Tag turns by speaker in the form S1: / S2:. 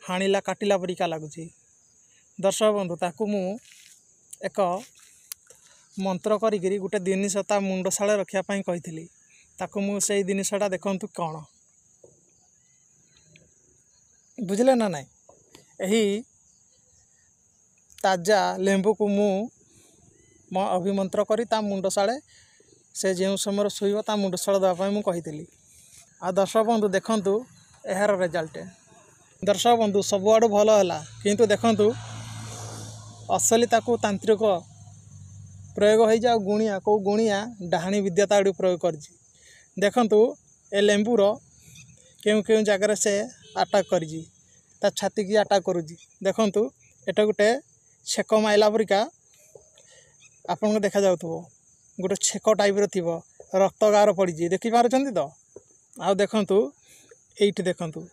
S1: हाणिला काटिला परिका लगुच। दर्शक बंधु ताकू मु एक मंत्र करी गोटे जिनिस ता मुंडशाले रखापी कही ताकू मुझे जिनसटा देखु कौन बुझे ना नाई यही ताजा लेंबू को मु अभिमंत्र करी ता मुंडशाले से जो समय शोब ता मुंडशाला देवाई मुझे आ दर्शक बंधु देखु यार रिजल्ट दर्शक बंधु सबुआड़ भल है किंतु देखु असलिता को तांत्रिक प्रयोग हो जाए गुणिया कौ गुणिया डाहाणी विद्याता प्रयोग कर देखु ए लेंबूर क्यों क्यों जगार से अटैक कर छाती की अटैक करुँच देखु एटा गोटे छेक माइला परिका आपन को देखा जाऊ गोटे छेक टाइप रक्त गार पड़ी देखी पार्टी तो आ देखु ये देखु